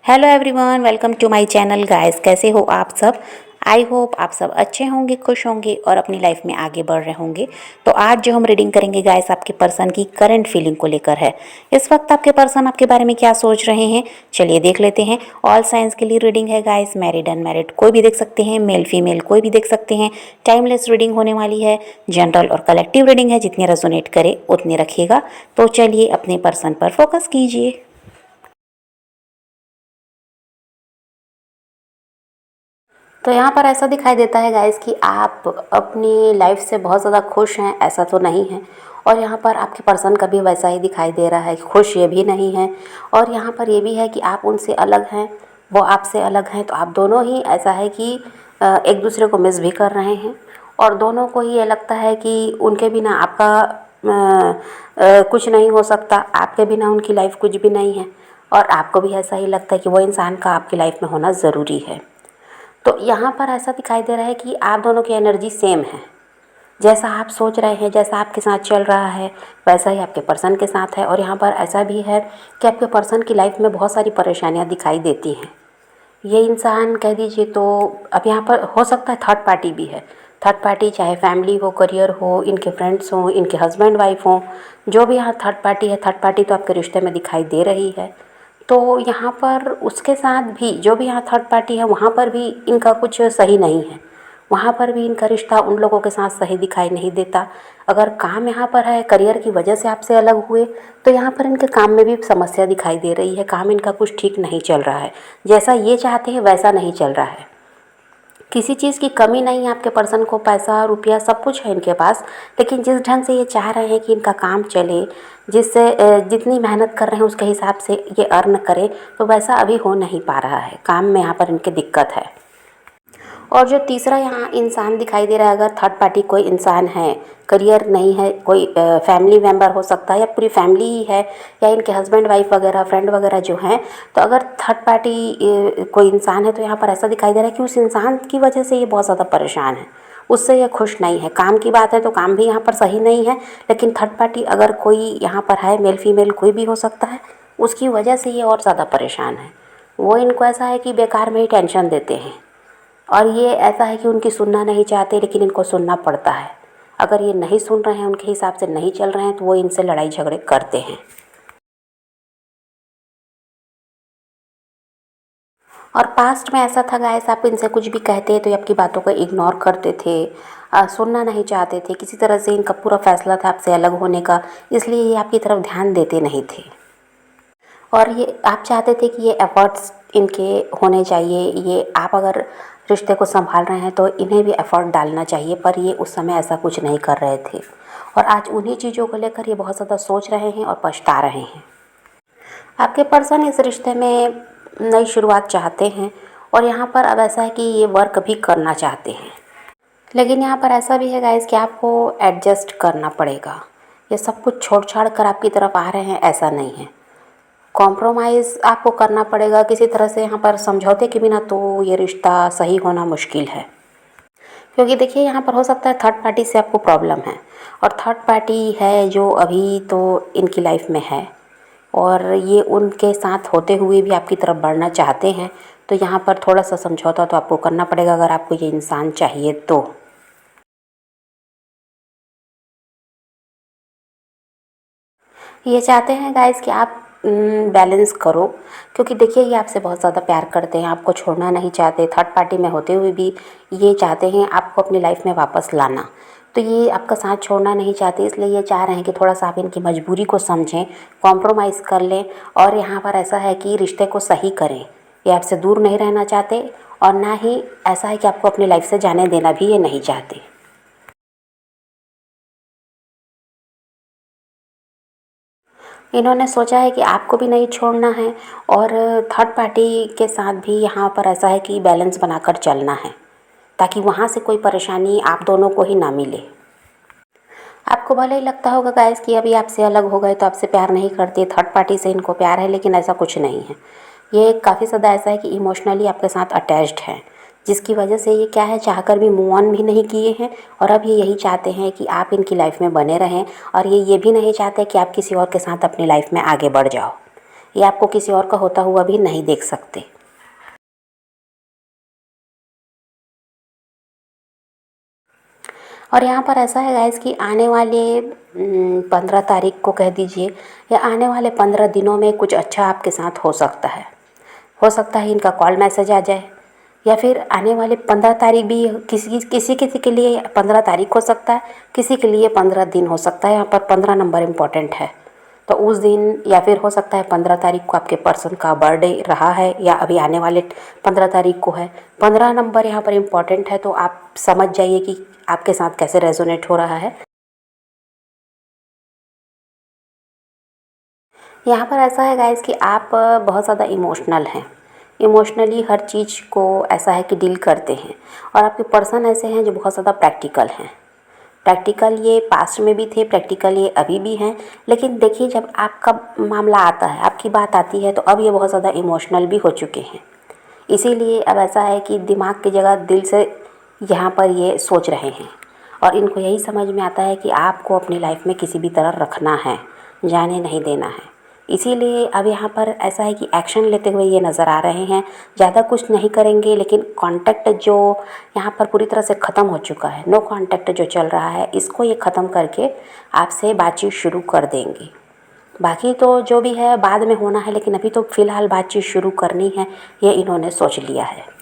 Hello everyone, welcome to my channel guys. कैसे हो आप सब? आई होप आप सब अच्छे होंगे, खुश होंगे और अपनी लाइफ में आगे बढ़ रहे होंगे। तो आज जो हम रीडिंग करेंगे गाइस, आपके पर्सन की करंट फीलिंग को लेकर है। इस वक्त आपके पर्सन आपके बारे में क्या सोच रहे हैं, चलिए देख लेते हैं। ऑल साइंस के लिए रीडिंग है गाइस, मैरिड अनमैरिड कोई भी देख सकते हैं, मेल फीमेल कोई भी देख सकते हैं। टाइमलेस रीडिंग होने वाली है, जनरल और कलेक्टिव रीडिंग है, जितने रेजोनेट करे उतने रखिएगा। तो चलिए अपने पर्सन पर फोकस कीजिए। तो यहाँ पर ऐसा दिखाई देता है गाइस कि आप अपनी लाइफ से बहुत ज़्यादा खुश हैं, ऐसा तो नहीं है। और यहाँ पर आपके पर्सन का भी वैसा ही दिखाई दे रहा है, खुश ये भी नहीं है। और यहाँ पर ये भी है कि आप उनसे अलग हैं, वो आपसे अलग हैं। तो आप दोनों ही ऐसा है कि एक दूसरे को मिस भी कर रहे हैं। और दोनों को ही ये लगता है कि उनके बिना आपका कुछ नहीं हो सकता, आपके बिना उनकी लाइफ कुछ भी नहीं है। और आपको भी ऐसा ही लगता है कि वो इंसान का आपकी लाइफ में होना ज़रूरी है। तो यहाँ पर ऐसा दिखाई दे रहा है कि आप दोनों की एनर्जी सेम है। जैसा आप सोच रहे हैं, जैसा आपके साथ चल रहा है, वैसा ही आपके पर्सन के साथ है। और यहाँ पर ऐसा भी है कि आपके पर्सन की लाइफ में बहुत सारी परेशानियाँ दिखाई देती हैं। ये इंसान कह दीजिए तो अब यहाँ पर हो सकता है थर्ड पार्टी भी है। थर्ड पार्टी चाहे फैमिली हो, करियर हो, इनके फ्रेंड्स हों, इनके हस्बैंड वाइफ हों, जो भी यहाँ थर्ड पार्टी है, थर्ड पार्टी तो आपके रिश्ते में दिखाई दे रही है। तो यहाँ पर उसके साथ भी जो भी यहाँ थर्ड पार्टी है, वहाँ पर भी इनका कुछ सही नहीं है। वहाँ पर भी इनका रिश्ता उन लोगों के साथ सही दिखाई नहीं देता। अगर काम यहाँ पर है, करियर की वजह से आपसे अलग हुए, तो यहाँ पर इनके काम में भी समस्या दिखाई दे रही है। काम इनका कुछ ठीक नहीं चल रहा है, जैसा ये चाहते हैं वैसा नहीं चल रहा है। किसी चीज़ की कमी नहीं है आपके पर्सन को, पैसा रुपया सब कुछ है इनके पास। लेकिन जिस ढंग से ये चाह रहे हैं कि इनका काम चले, जिससे जितनी मेहनत कर रहे हैं उसके हिसाब से ये अर्न करें, तो वैसा अभी हो नहीं पा रहा है। काम में यहाँ पर इनके दिक्कत है। और जो तीसरा यहाँ इंसान दिखाई दे रहा है, अगर थर्ड पार्टी कोई इंसान है, करियर नहीं है, कोई फैमिली मेम्बर हो सकता है या पूरी फैमिली ही है, या इनके हस्बैंड वाइफ वगैरह, फ्रेंड वगैरह जो हैं, तो अगर थर्ड पार्टी कोई इंसान है, तो यहाँ पर ऐसा दिखाई दे रहा है कि उस इंसान की वजह से ये बहुत ज़्यादा परेशान है, उससे ये खुश नहीं है। काम की बात है तो काम भी यहाँ पर सही नहीं है। लेकिन थर्ड पार्टी अगर कोई यहाँ पर है, मेल फीमेल कोई भी हो सकता है, उसकी वजह से ये और ज़्यादा परेशान है। वो इनको ऐसा है कि बेकार में ही टेंशन देते हैं। और ये ऐसा है कि उनकी सुनना नहीं चाहते, लेकिन इनको सुनना पड़ता है। अगर ये नहीं सुन रहे हैं, उनके हिसाब से नहीं चल रहे हैं, तो वो इनसे लड़ाई झगड़े करते हैं। और पास्ट में ऐसा था गाइस, आप इनसे कुछ भी कहते तो ये आपकी बातों को इग्नोर करते थे, सुनना नहीं चाहते थे। किसी तरह से इनका पूरा फैसला था आपसे अलग होने का, इसलिए ये आपकी तरफ ध्यान देते नहीं थे। और ये आप चाहते थे कि ये एफर्ट्स इनके होने चाहिए, ये आप अगर रिश्ते को संभाल रहे हैं तो इन्हें भी एफर्ट डालना चाहिए, पर ये उस समय ऐसा कुछ नहीं कर रहे थे। और आज उन्हीं चीज़ों को लेकर ये बहुत ज़्यादा सोच रहे हैं और पछता रहे हैं। आपके पर्सन इस रिश्ते में नई शुरुआत चाहते हैं, और यहाँ पर अब ऐसा है कि ये वर्क भी करना चाहते हैं। लेकिन यहाँ पर ऐसा भी है गाइस कि आपको एडजस्ट करना पड़ेगा। ये सब कुछ छोड़ छाड़ कर आपकी तरफ आ रहे हैं, ऐसा नहीं है। कॉम्प्रोमाइज़ आपको करना पड़ेगा किसी तरह से। यहाँ पर समझौते के बिना तो ये रिश्ता सही होना मुश्किल है। क्योंकि देखिए, यहाँ पर हो सकता है थर्ड पार्टी से आपको प्रॉब्लम है, और थर्ड पार्टी है जो अभी तो इनकी लाइफ में है, और ये उनके साथ होते हुए भी आपकी तरफ बढ़ना चाहते हैं। तो यहाँ पर थोड़ा सा समझौता तो आपको करना पड़ेगा, अगर आपको ये इंसान चाहिए तो। ये चाहते हैं गाइस कि आप बैलेंस करो, क्योंकि देखिए ये आपसे बहुत ज़्यादा प्यार करते हैं, आपको छोड़ना नहीं चाहते। थर्ड पार्टी में होते हुए भी ये चाहते हैं आपको अपनी लाइफ में वापस लाना। तो ये आपका साथ छोड़ना नहीं चाहते, इसलिए ये चाह रहे हैं कि थोड़ा सा आप इनकी मजबूरी को समझें, कॉम्प्रोमाइज़ कर लें। और यहाँ पर ऐसा है कि रिश्ते को सही करें। ये आपसे दूर नहीं रहना चाहते, और ना ही ऐसा है कि आपको अपनी लाइफ से जाने देना भी ये नहीं चाहते। इन्होंने सोचा है कि आपको भी नहीं छोड़ना है, और थर्ड पार्टी के साथ भी यहाँ पर ऐसा है कि बैलेंस बनाकर चलना है, ताकि वहाँ से कोई परेशानी आप दोनों को ही ना मिले। आपको भले ही लगता होगा गाइस कि अभी आपसे अलग हो गए तो आपसे प्यार नहीं करते, थर्ड पार्टी से इनको प्यार है, लेकिन ऐसा कुछ नहीं है। ये काफ़ी ज़्यादा ऐसा है कि इमोशनली आपके साथ अटैच्ड है, जिसकी वजह से ये क्या है, चाहकर भी मूव ऑन भी नहीं किए हैं। और अब ये यही चाहते हैं कि आप इनकी लाइफ में बने रहें, और ये भी नहीं चाहते कि आप किसी और के साथ अपनी लाइफ में आगे बढ़ जाओ। ये आपको किसी और का होता हुआ भी नहीं देख सकते। और यहाँ पर ऐसा है गाइस कि आने वाले 15 तारीख को कह दीजिए, या आने वाले 15 दिनों में कुछ अच्छा आपके साथ हो सकता है। हो सकता है इनका कॉल मैसेज आ जाए, या फिर आने वाले 15 तारीख भी किसी किसी किसी के लिए 15 तारीख हो सकता है, किसी के लिए 15 दिन हो सकता है। यहाँ पर 15 नंबर इम्पोर्टेंट है, तो उस दिन, या फिर हो सकता है 15 तारीख को आपके पर्सन का बर्थडे रहा है या अभी आने वाले 15 तारीख को है। 15 नंबर यहाँ पर इम्पोर्टेंट है, तो आप समझ जाइए कि आपके साथ कैसे रेजोनेट हो रहा है। यहाँ पर ऐसा है गाइस कि आप बहुत ज़्यादा इमोशनल हैं, इमोशनली हर चीज़ को ऐसा है कि डील करते हैं। और आपके पर्सन ऐसे हैं जो बहुत ज़्यादा प्रैक्टिकल हैं। प्रैक्टिकल ये पास्ट में भी थे, प्रैक्टिकल ये अभी भी हैं। लेकिन देखिए, जब आपका मामला आता है, आपकी बात आती है, तो अब ये बहुत ज़्यादा इमोशनल भी हो चुके हैं। इसीलिए अब ऐसा है कि दिमाग की जगह दिल से यहाँ पर ये सोच रहे हैं, और इनको यही समझ में आता है कि आपको अपनी लाइफ में किसी भी तरह रखना है, जाने नहीं देना है। इसीलिए अब यहाँ पर ऐसा है कि एक्शन लेते हुए ये नज़र आ रहे हैं। ज़्यादा कुछ नहीं करेंगे, लेकिन कांटेक्ट जो यहाँ पर पूरी तरह से ख़त्म हो चुका है, नो कांटेक्ट जो चल रहा है, इसको ये ख़त्म करके आपसे बातचीत शुरू कर देंगे। बाकी तो जो भी है बाद में होना है, लेकिन अभी तो फ़िलहाल बातचीत शुरू करनी है, ये इन्होंने सोच लिया है।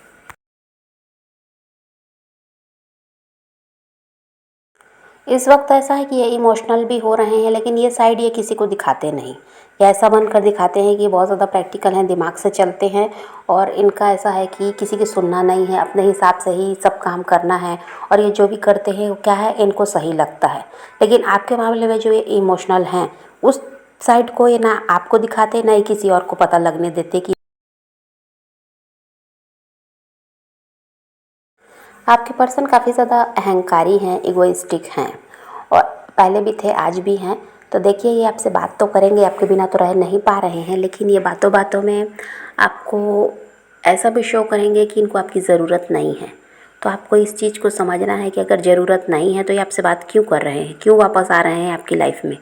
इस वक्त ऐसा है कि ये इमोशनल भी हो रहे हैं, लेकिन ये साइड ये किसी को दिखाते नहीं। ये ऐसा बनकर दिखाते हैं कि बहुत ज़्यादा प्रैक्टिकल हैं, दिमाग से चलते हैं, और इनका ऐसा है कि किसी की सुनना नहीं है, अपने हिसाब से ही सब काम करना है। और ये जो भी करते हैं वो क्या है, इनको सही लगता है। लेकिन आपके मामले में जो ये इमोशनल हैं, उस साइड को ये ना आपको दिखाते, ना ही किसी और को पता लगने देते कि आपके पर्सन काफ़ी ज़्यादा अहंकारी हैं, इगोइस्टिक हैं, और पहले भी थे, आज भी हैं। तो देखिए, ये आपसे बात तो करेंगे, आपके बिना तो रह नहीं पा रहे हैं, लेकिन ये बातों बातों में आपको ऐसा भी शो करेंगे कि इनको आपकी ज़रूरत नहीं है। तो आपको इस चीज़ को समझना है कि अगर ज़रूरत नहीं है तो ये आपसे बात क्यों कर रहे हैं, क्यों वापस आ रहे हैं आपकी लाइफ में।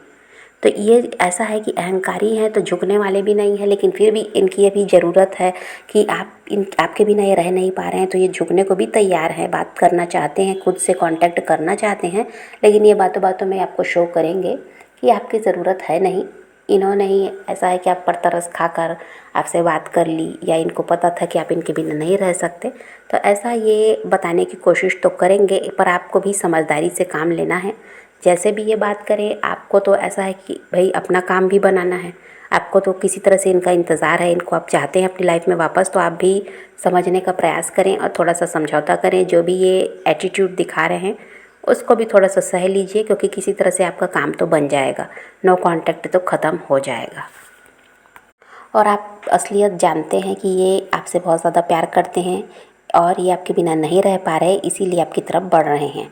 तो ये ऐसा है कि अहंकारी हैं, तो झुकने वाले भी नहीं हैं, लेकिन फिर भी इनकी अभी ज़रूरत है कि आपके बिना ये रह नहीं पा रहे हैं, तो ये झुकने को भी तैयार हैं, बात करना चाहते हैं, खुद से कांटेक्ट करना चाहते हैं। लेकिन ये बातों बातों में आपको शो करेंगे कि आपकी ज़रूरत है नहीं। इन्होंने ही ऐसा है कि आप पर तरस खाकर आपसे बात कर ली, या इनको पता था कि आप इनके बिना नहीं रह सकते। तो ऐसा ये बताने की कोशिश तो करेंगे, पर आपको भी समझदारी से काम लेना है। जैसे भी ये बात करें, आपको तो ऐसा है कि भाई अपना काम भी बनाना है। आपको तो किसी तरह से इनका इंतज़ार है, इनको आप चाहते हैं अपनी लाइफ में वापस, तो आप भी समझने का प्रयास करें और थोड़ा सा समझौता करें। जो भी ये एटीट्यूड दिखा रहे हैं उसको भी थोड़ा सा सह लीजिए, क्योंकि किसी तरह से आपका काम तो बन जाएगा, नो कांटेक्ट तो ख़त्म हो जाएगा। और आप असलियत जानते हैं कि ये आपसे बहुत ज़्यादा प्यार करते हैं, और ये आपके बिना नहीं रह पा रहे, इसीलिए आपकी तरफ बढ़ रहे हैं।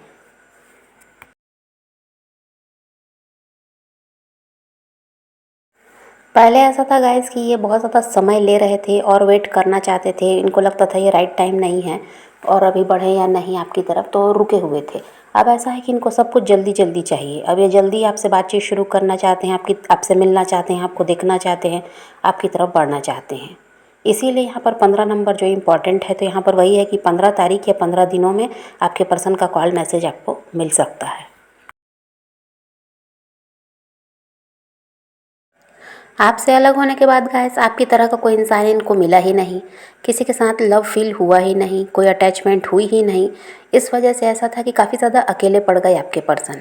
पहले ऐसा था गाइस कि ये बहुत ज़्यादा समय ले रहे थे और वेट करना चाहते थे, इनको लगता था ये राइट टाइम नहीं है और अभी बढ़े या नहीं आपकी तरफ, तो रुके हुए थे। अब ऐसा है कि इनको सब कुछ जल्दी जल्दी चाहिए। अब ये जल्दी आपसे बातचीत शुरू करना चाहते हैं, आपसे मिलना चाहते हैं, आपको देखना चाहते हैं, आपकी तरफ बढ़ना चाहते हैं। इसीलिए यहाँ पर 15 नंबर जो इम्पोर्टेंट है, तो यहाँ पर वही है कि 15 तारीख या 15 दिनों में आपके पर्सन का कॉल मैसेज आपको मिल सकता है। आपसे अलग होने के बाद गाइस, आपकी तरह का कोई इंसान इनको मिला ही नहीं, किसी के साथ लव फील हुआ ही नहीं, कोई अटैचमेंट हुई ही नहीं। इस वजह से ऐसा था कि काफ़ी ज़्यादा अकेले पड़ गए आपके पर्सन।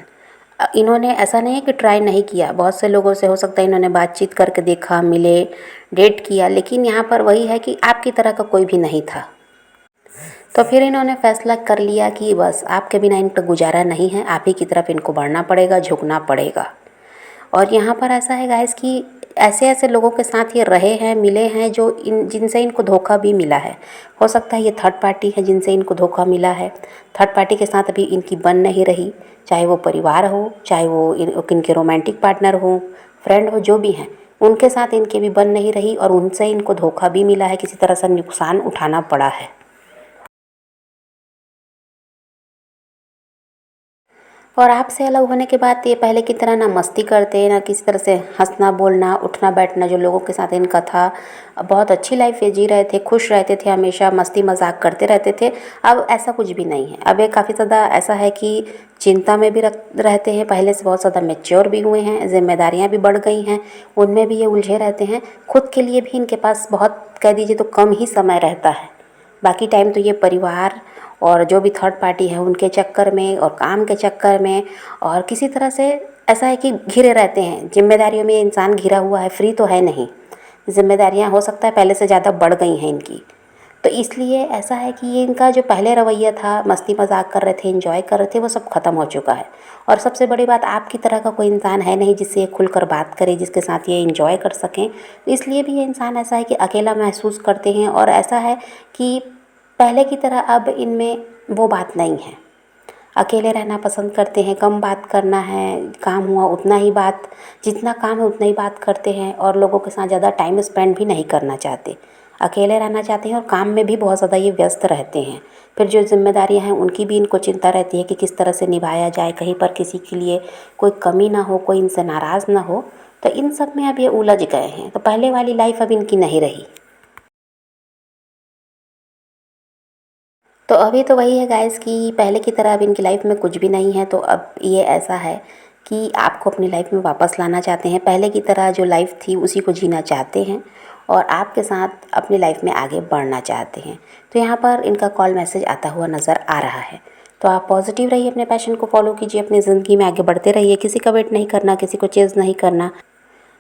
इन्होंने ऐसा नहीं है कि ट्राई नहीं किया, बहुत से लोगों से हो सकता है इन्होंने बातचीत करके देखा, मिले, डेट किया, लेकिन यहाँ पर वही है कि आपकी तरह का कोई भी नहीं था। तो फिर इन्होंने फैसला कर लिया कि बस आपके बिना इनका गुजारा नहीं है, आप ही की तरफ इनको बढ़ना पड़ेगा, झुकना पड़ेगा। और यहाँ पर ऐसा है गाइस कि ऐसे ऐसे लोगों के साथ ये रहे हैं, मिले हैं, जो जिनसे इनको धोखा भी मिला है। हो सकता है ये थर्ड पार्टी है जिनसे इनको धोखा मिला है। थर्ड पार्टी के साथ अभी इनकी बन नहीं रही, चाहे वो परिवार हो, चाहे वो इनके रोमांटिक पार्टनर हो, फ्रेंड हो, जो भी हैं, उनके साथ इनकी भी बन नहीं रही, और उनसे इनको धोखा भी मिला है, किसी तरह से नुकसान उठाना पड़ा है। और आपसे अलग होने के बाद ये पहले की तरह ना मस्ती करते, ना किसी तरह से हँसना बोलना उठना बैठना जो लोगों के साथ इनका था। बहुत अच्छी लाइफ ये जी रहे थे, खुश रहते थे, हमेशा मस्ती मजाक करते रहते थे। अब ऐसा कुछ भी नहीं है। अब ये काफ़ी ज़्यादा ऐसा है कि चिंता में भी रहते हैं, पहले से बहुत ज़्यादा मैच्योर भी हुए हैं, जिम्मेदारियाँ भी बढ़ गई हैं, उनमें भी ये उलझे रहते हैं। खुद के लिए भी इनके पास बहुत कह दीजिए तो कम ही समय रहता है। बाकी टाइम तो ये परिवार और जो भी थर्ड पार्टी है उनके चक्कर में और काम के चक्कर में और किसी तरह से ऐसा है कि घिरे रहते हैं। जिम्मेदारियों में इंसान घिरा हुआ है, फ्री तो है नहीं। जिम्मेदारियां हो सकता है पहले से ज़्यादा बढ़ गई हैं इनकी। तो इसलिए ऐसा है कि ये इनका जो पहले रवैया था, मस्ती मजाक कर रहे थे, एंजॉय कर रहे थे, वो सब ख़त्म हो चुका है। और सबसे बड़ी बात, आपकी तरह का कोई इंसान है नहीं जिससे ये खुलकर बात करे, जिसके साथ ये एंजॉय कर सकें। तो इसलिए भी ये इंसान ऐसा है कि अकेला महसूस करते हैं। और ऐसा है कि पहले की तरह अब इनमें वो बात नहीं है। अकेले रहना पसंद करते हैं, कम बात करना है, काम हुआ उतना ही बात, जितना काम है उतना ही बात करते हैं और लोगों के साथ ज़्यादा टाइम स्पेंड भी नहीं करना चाहते। अकेले रहना चाहते हैं और काम में भी बहुत ज़्यादा ये व्यस्त रहते हैं। फिर जो जिम्मेदारियां हैं उनकी भी इनको चिंता रहती है कि किस तरह से निभाया जाए, कहीं पर किसी के लिए कोई कमी ना हो, कोई इनसे नाराज़ ना हो। तो इन सब में अब ये उलझ गए हैं। तो पहले वाली लाइफ अब इनकी नहीं रही। तो अभी तो वही है गाइस कि पहले की तरह अब इनकी लाइफ में कुछ भी नहीं है। तो अब ये ऐसा है कि आपको अपनी लाइफ में वापस लाना चाहते हैं, पहले की तरह जो लाइफ थी उसी को जीना चाहते हैं और आपके साथ अपनी लाइफ में आगे बढ़ना चाहते हैं। तो यहाँ पर इनका कॉल मैसेज आता हुआ नज़र आ रहा है। तो आप पॉजिटिव रहिए, अपने पैशन को फॉलो कीजिए, अपनी ज़िंदगी में आगे बढ़ते रहिए। किसी का वेट नहीं करना, किसी को चेज़ नहीं करना,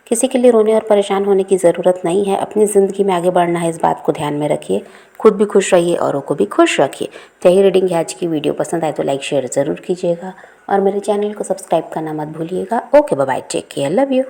किसी के लिए रोने और परेशान होने की ज़रूरत नहीं है। अपनी ज़िंदगी में आगे बढ़ना है, इस बात को ध्यान में रखिए। खुद भी खुश रहिए, औरों को भी खुश रखिए। तो यही रीडिंग है आज की। वीडियो पसंद आए तो लाइक शेयर ज़रूर कीजिएगा और मेरे चैनल को सब्सक्राइब करना मत भूलिएगा। Okay, bye bye, take care, love you.